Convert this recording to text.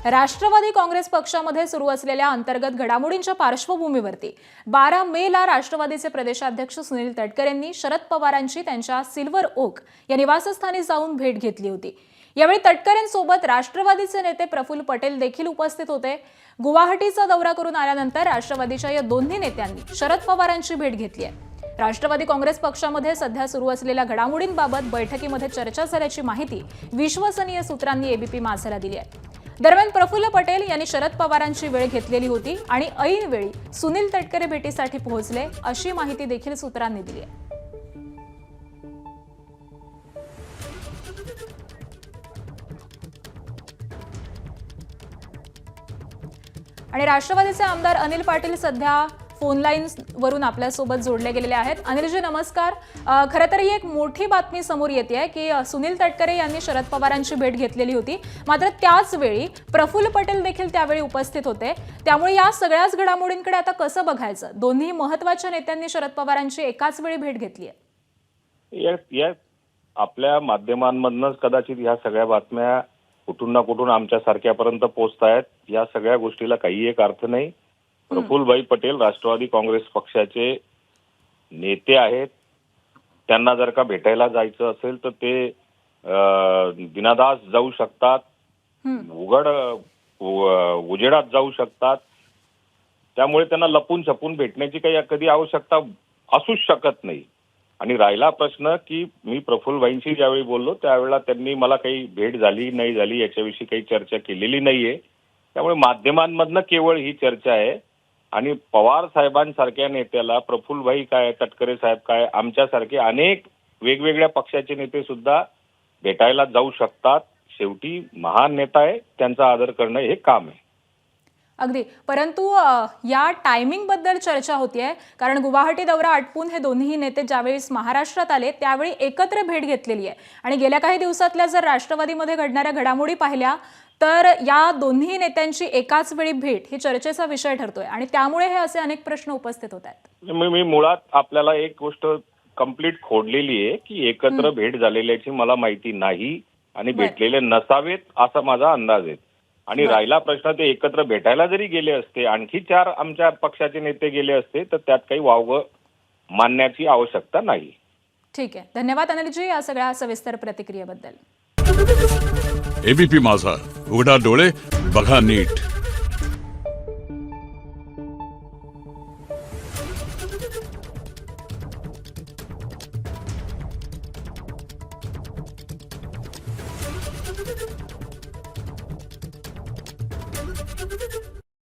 राष्ट्रवादी काँग्रेस पक्षामध्ये सुरू असलेल्या अंतर्गत घडामोडींच्या पार्श्वभूमीवरती 12 मेला राष्ट्रवादीचे प्रदेशाध्यक्ष सुनील तटकरे यांनी शरद पवारांची त्यांच्या सिल्वर ओक या निवासस्थानी जाऊन भेट घेतली होती। यावेळी तटकरेंसोबत राष्ट्रवादीचे नेते प्रफुल्ल पटेल देखील उपस्थित होते। गुवाहाटीचा दौरा करून आल्यानंतर राष्ट्रवादीच्या या दोन्ही नेत्यांनी शरद पवारांची भेट घेतली आहे। राष्ट्रवादी काँग्रेस पक्षामध्ये सध्या सुरू असलेल्या घडामोडींबाबत बैठकीमध्ये चर्चा झाल्याची माहिती विश्वसनीय सूत्रांनी एबीपी माझाला दिली आहे। दरम्यान प्रफुल्ल पटेल यांनी शरद पवारांची वेळ घेतलेली होती आणि ऐन वेळी सुनील तटकरे भेटीसाठी पोहोचले अशी माहिती देखील सूत्रांनी दिली आहे। आणि राष्ट्रवादीचे आमदार अनिल पाटील सध्या फोन लाईन वरून आपल्या सोबत जोडले गेलेले आहेत। अनिलजी नमस्कार। खरं तर ही एक मोठी बातमी समोर येते आहे की सुनील तटकरे यांनी शरद पवारांची भेट घेतलेली होती, मात्र त्याच वेळी प्रफुल्ल पटेल देखील त्यावेळी उपस्थित होते। त्यामुळे या सगळ्याच घडामोडींकडे आता कसं बघायचं? दोन्ही महत्त्वाच्या नेत्यांनी शरद पवारांची एकाच वेळी भेट घेतली आहे। आपल्या माध्यमांमधूनच कदाचित ह्या सगळ्या बातम्या कुठून ना कुठून आमच्या सारख्यापर्यंत पोहोचतायत। या सगळ्या गोष्टीला काही एक अर्थ नाही। प्रफुल्लभाई पटेल राष्ट्रवादी काँग्रेस पक्षाचे नेते आहेत। त्यांना जर का भेटायला जायचं असेल तर ते दिनादास जाऊ शकतात, उजेडात जाऊ शकतात। त्यामुळे त्यांना लपून छपून भेटण्याची काही कधी आवश्यकता असूच शकत नाही। आणि राहिला प्रश्न की मी प्रफुल्लभाईंशी ज्यावेळी बोललो त्यावेळेला त्यांनी मला काही भेट झाली नाही झाली याच्याविषयी काही चर्चा केलेली नाहीये। त्यामुळे माध्यमांमधनं केवळ ही चर्चा आहे। आणि पवार साहेबांसारख्या नेत्याला प्रफुल्लभाई काय, तटकरे साहेब काय, आमच्यासारखे अनेक वेगवेगळ्या पक्षाचे नेते सुद्धा भेटायला जाऊ शकतात। शेवटी महान नेता आहे, त्यांचा आदर करणं हे काम आहे। अगदी, परंतु या टायमिंग बद्दल चर्चा होतीये, कारण गुवाहाटी दौरा आटपून हे दोन्ही नेते ज्यावेळी महाराष्ट्रात आले त्यावेळी एकत्र भेट घेतलेली आहे। आणि गेल्या काही दिवसातल्या जर राष्ट्रवादीमध्ये घडणाऱ्या घडामोडी पाहिल्या तर या दोन्ही नेत्यांची एकाच वेळी भेट ही चर्चेचा विषय ठरतोय आणि त्यामुळे हे असे अनेक प्रश्न उपस्थित होत आहेत। मी मुळात आपल्याला एक गोष्ट कंप्लीट खोडलेली आहे की एकत्र भेट झालेल्याची मला माहिती नाही आणि भेटलेले नसावेत असा माझा अंदाज आहे। आणि राहिला प्रश्न ते एकत्र भेटायला जरी गेले असते, आणखी 4 आमच्या पक्षाचे नेते गेले असते तर त्यात काही वावगं मानण्याची आवश्यकता नाही। ठीक आहे, धन्यवाद अनिलजी या सगळ्या सविस्तर प्रतिक्रियेबद्दल। एबीपी माझा, उघडा डोळे बघा नीट। Thank you.